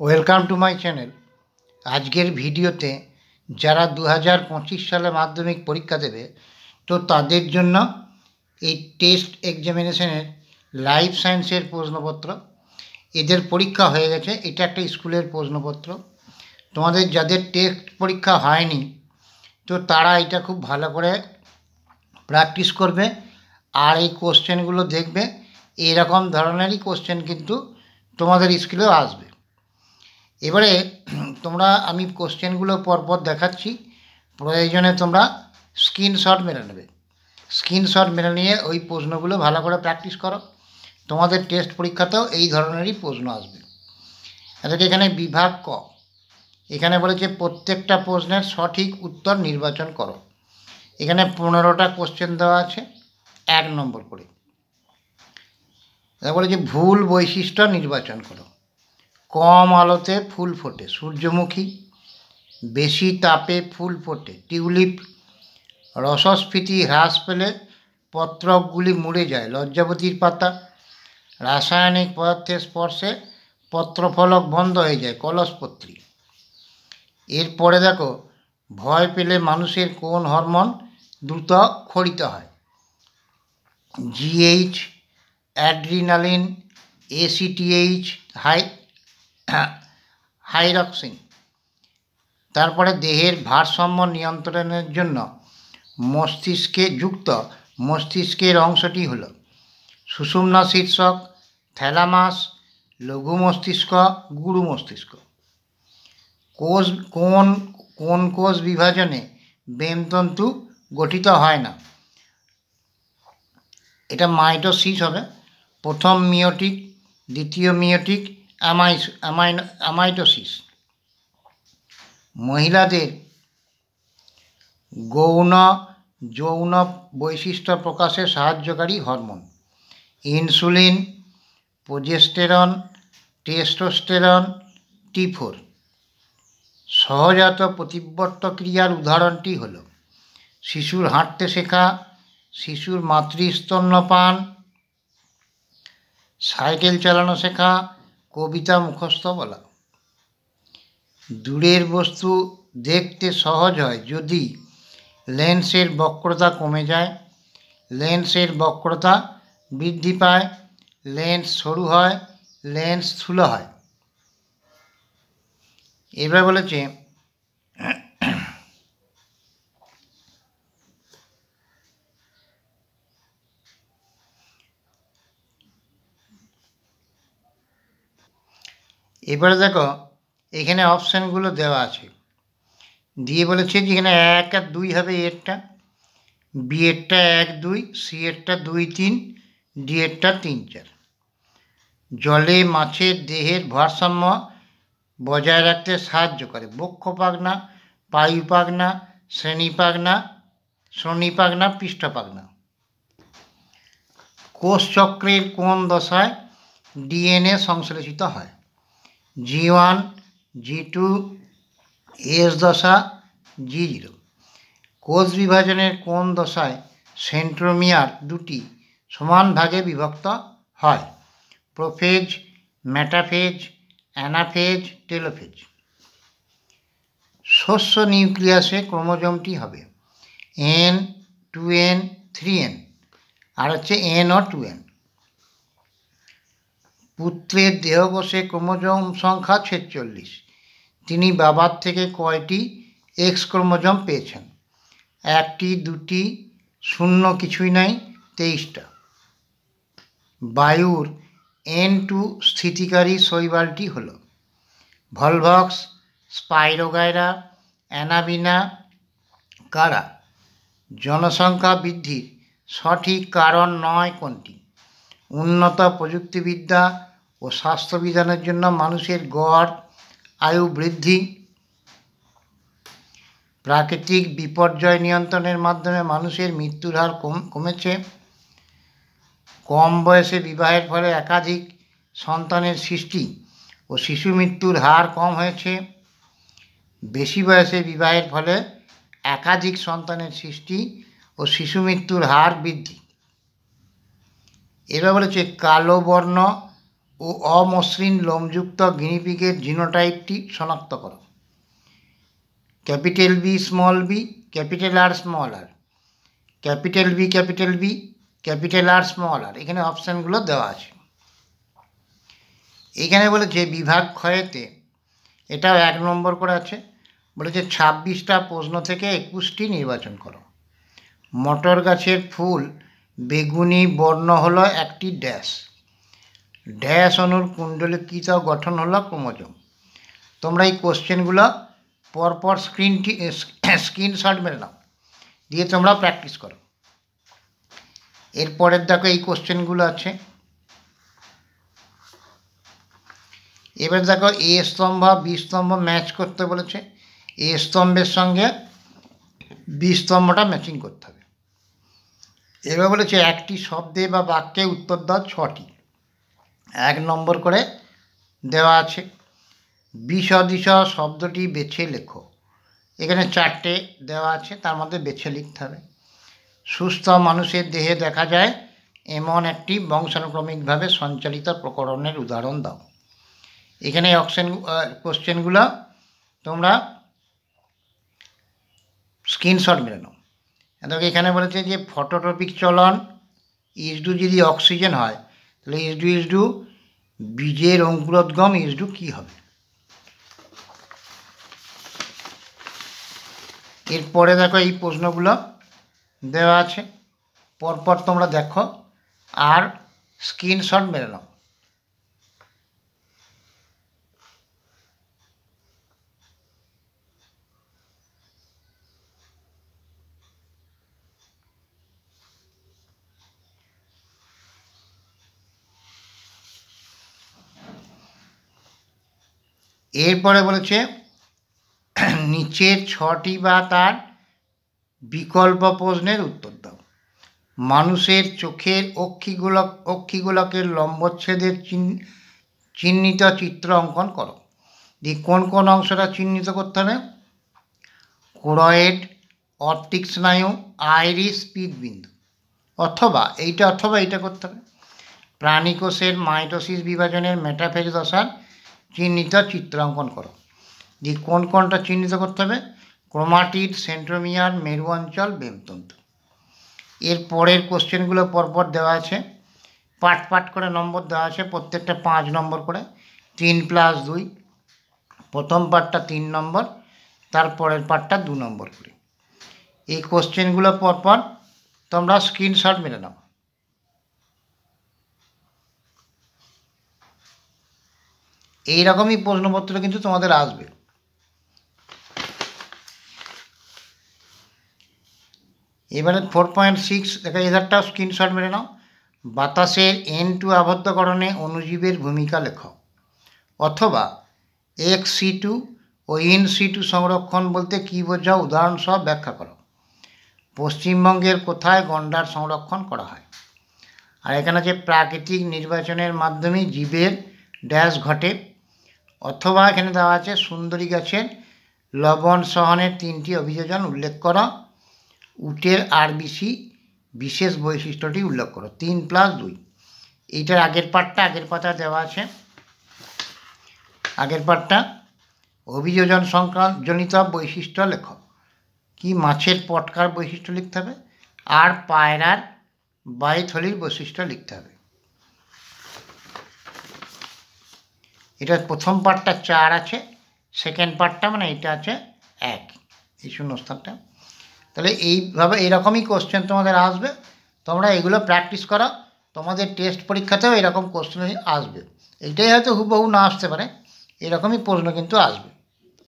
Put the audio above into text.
Welcome to my channel. আজকের ভিডিওতে যারা 2025 সালে মাধ্যমিক পরীক্ষা দেবে তো তাদের জন্য এই টেস্ট এক্সামিনেশনের লাইফ সায়েন্সের প্রশ্নপত্র, এদের পরীক্ষা হয়ে গেছে। এটা একটা স্কুলের প্রশ্নপত্র। তোমাদের যাদের টেস্ট পরীক্ষা হয়নি তো তারা এটা খুব ভালো করে প্র্যাকটিস করবে আর এই কোশ্চেনগুলো দেখবে। এরকম ধরনেরই কোশ্চেন কিন্তু তোমাদের স্কুলেও আসবে। এবারে আমি কোশ্চেনগুলো পরপর দেখাচ্ছি, প্রয়োজনে তোমরা স্ক্রিনশট মেরে নেবে। স্ক্রিনশট মেরে নিয়ে ওই প্রশ্নগুলো ভালো করে প্র্যাকটিস করো। তোমাদের টেস্ট পরীক্ষাতেও এই ধরনেরই প্রশ্ন আসবে। আচ্ছা, এখানে বিভাগ ক, এখানে বলেছে প্রত্যেকটা প্রশ্নের সঠিক উত্তর নির্বাচন করো। এখানে 15টা কোশ্চেন দেওয়া আছে, 1 নম্বর করে। এটা বলেছে ভুল বৈশিষ্ট্য নির্বাচন করো। কম আলোতে ফুল ফোটে সূর্যমুখী, বেশি তাপে ফুল ফোটে টিউলিপ, রসস্ফীতি হ্রাস পেলে পত্রকগুলি মুড়ে যায় লজ্জাবতীর পাতা, রাসায়নিক পদার্থের স্পর্শে পত্রফলক বন্ধ হয়ে যায় কলসপত্রী। এরপরে দেখো, ভয় পেলে মানুষের কোন হরমোন দ্রুত ক্ষরিত হয়? GH, adrenaline, ACTH, thyroxine. তারপরে দেহের ভারসাম্য নিয়ন্ত্রণের জন্য মস্তিষ্কের অংশটি হল সুষুম্না শীর্ষক, থ্যালামাস, লঘু মস্তিষ্ক, গুরু মস্তিষ্ক। কোন কোষ বিভাজনে ব্রেনতন্তু গঠিত হয় না? এটা মাইটোসিস হবে। প্রথম মিওটিক, দ্বিতীয় মিওটিক, অ্যামাইটোসিস। মহিলাদের যৌন বৈশিষ্ট্য প্রকাশে সাহায্যকারী hormone insulin, progesterone, testosterone, T4। সহজাত প্রতিবর্ত ক্রিয়ার উদাহরণটি হল শিশুর হাঁটতে শেখা, শিশুর মাতৃস্তন্যপান, সাইকেল চালানো শেখা, কবিতা মুখস্থ বলা। দূরের বস্তু দেখতে সহজ হয় যদি লেন্সের বক্রতা কমে যায়, লেন্সের বক্রতা বৃদ্ধি পায়, লেন্স সরু হয়, লেন্স স্থূল হয়। এবার বলেছে এবারে দেখো, এখানে অপশানগুলো দেওয়া আছে, দিয়ে বলেছে যে এখানে 1 আর 2 হবে এরটা, বি এরটা 1 2, সি এরটা 2 3, ডি এরটা 3 4। জলে মাছের দেহের ভারসাম্য বজায় রাখতে সাহায্য করে বক্ষ পাখনা, পায়ু পাখনা, শ্রোণী পাখনা, পৃষ্ঠ পাখনা। কোষচক্রের কোন দশায় ডিএনএ সংশ্লেষিত হয়? G1, G2, S দশা, G0। কোষ বিভাজনের কোন দশায় সেন্ট্রোমিয়ার দুটি সমান ভাগে বিভক্ত হয়? Prophase, metaphase, anaphase, telophase. শস্য নিউক্লিয়াসে ক্রোমোজোমটি হবে N, 2N, 3N, আর হচ্ছে N ও 2N। পুত্রের দেহকোষে ক্রোমোজোম সংখ্যা 46। তিনি বাবার থেকে কয়টি এক্স ক্রোমোজোম পেয়েছেন? 1টি, 2টি, 0 কিছুই নাই, 23টা। বায়ুর N2 স্থিতিকারী শৈবালটি হল ভলভক্স, স্পাইরোগাইরা, অ্যানাবিনা, কারা। জনসংখ্যা বৃদ্ধির সঠিক কারণ নয় কোনটি? উন্নত প্রযুক্তিবিদ্যা ও স্বাস্থ্যবিধানের জন্য মানুষের গড় আয়ু বৃদ্ধি, প্রাকৃতিক বিপর্যয় নিয়ন্ত্রণের মাধ্যমে মানুষের মৃত্যুর হার কমেছে, কম বয়সে বিবাহের ফলে একাধিক সন্তানের সৃষ্টি ও শিশু মৃত্যুর হার কম হয়েছে, বেশি বয়সে বিবাহের ফলে একাধিক সন্তানের সৃষ্টি ও শিশু মৃত্যুর হার বৃদ্ধি। এবার বলেছে কালো বর্ণ ও অমসৃণ লোমযুক্ত গিনিপিগের জিনোটাইপটি শনাক্ত করো। Capital B, capital R, small R, capital B, capital R, small R. এখানে অপশানগুলো দেওয়া আছে। এখানে বলেছে বিভাগ ক্ষয়েতে, এটাও 1 নম্বর করে আছে, বলেছে 26টা প্রশ্ন থেকে 21টি নির্বাচন করো। মটর গাছের ফুল বেগুনি বর্ণ হলো একটি ড্যাশ, ড্যাশ অণুর কুণ্ডলিকিত গঠন হলো ক্রোমোজোম। তোমরা এই কোশ্চেনগুলো পরপর স্ক্রিনশট মেরে নাও, দিয়ে তোমরা প্র্যাকটিস করো। এরপরের দেখো এই কোশ্চেনগুলো আছে। এবার দেখো এ স্তম্ভ বি স্তম্ভ ম্যাচ করতে বলেছে। এ স্তম্ভের সঙ্গে বি স্তম্ভটা ম্যাচিং করতে হবে। এবার বলেছে একটি শব্দে বা বাক্যে উত্তর দাও 6টি। 1 নম্বর করে দেওয়া আছে। বিসদৃশ শব্দটি বেছে লেখো। এখানে 4টে দেওয়া আছে, তার মধ্যে বেছে লিখতে হবে। সুস্থ মানুষের দেহে দেখা যায় এমন একটি বংশানুক্রমিকভাবে সঞ্চালিত প্রকরণের উদাহরণ দাও। এখানে কোশ্চেনগুলো তোমরা স্ক্রিনশট মেরে নাও। দেখো এখানে বলেছে যে ফটোট্রপিক চলন ইসডু যদি অক্সিজেন হয় তাহলে ইসডু বীজের অঙ্কুরোদ্গম ইসডু কী হবে। এরপরে দেখো এই প্রশ্নগুলো দেওয়া আছে, পরপর তোমরা দেখো আর স্ক্রিনশট মেরে নাও। এরপরে বলেছে নিচের 6টি বা তার বিকল্প প্রশ্নের উত্তর দাও। মানুষের চোখের অক্ষিগোলকের লম্বচ্ছেদের চিহ্নিত চিত্র অঙ্কন করো। দিয়ে কোন কোন অংশটা চিহ্নিত করতে হবে? কোরয়েড, অপটিক স্নায়ু, আইরিস, পিতবিন্দু, অথবা এইটা করতে হবে। প্রাণীকোষের মাইটোসিস বিভাজনের মেটাফেজ দশার চিহ্নিত চিত্র অঙ্কন করো। দিয়ে কোন কোনটা চিহ্নিত করতে হবে? ক্রোমাটিড, সেন্ট্রোমিয়ার, মেরু অঞ্চল, বেমতন্তু। এর পরের কোশ্চেনগুলো পরপর দেওয়া আছে, পাট করে নম্বর দেওয়া আছে, প্রত্যেকটা 5 নম্বর করে, 3+2। প্রথম পার্টটা 3 নম্বর, তারপরের পার্টটা 2 নম্বর করে। এই কোশ্চেনগুলো পরপর তোমরা স্ক্রিনশট মেরে নাও। এইরকমই প্রশ্নপত্র কিন্তু তোমাদের আসবে। এবারে 4.6 দেখো, এধারটাও স্ক্রিনশট মেরে নাও। বাতাসের N2 আবদ্ধকরণে অণুজীবের ভূমিকা লেখো, অথবা XC2 ও InC2 সংরক্ষণ বলতে কী বোঝাও উদাহরণ সহ ব্যাখ্যা করো। পশ্চিমবঙ্গের কোথায় গন্ডার সংরক্ষণ করা হয়? আর এখানে যে প্রাকৃতিক নির্বাচনের মাধ্যমে জীবের ড্যাশ ঘটে, অথবা এখানে দেওয়া আছে সুন্দরী গাছের লবণ সহনের 3টি অভিযোজন উল্লেখ করা, উটের আরবিসি বিশেষ বৈশিষ্ট্যটি উল্লেখ করো। 3+2। এইটার আগের পাতা দেওয়া আছে। আগের পার্টটা অভিযোজন জনিত বৈশিষ্ট্য লেখো। কি মাছের পটকার বৈশিষ্ট্য লিখতে হবে, আর পায়রার বাইথলির বৈশিষ্ট্য লিখতে হবে। এটা প্রথম পার্টটা 4 আছে, সেকেন্ড পার্টটা মানে এটা আছে 1, এই শূন্যস্থানটা। তাহলে এইভাবে এরকমই কোশ্চেন তোমাদের আসবে, তোমরা এগুলো প্র্যাকটিস করো। তোমাদের টেস্ট পরীক্ষাতেও এরকম কোশ্চেন আসবে। এইটাই হয়তো হুবহু না আসতে পারে, এরকমই প্রশ্ন কিন্তু আসবে।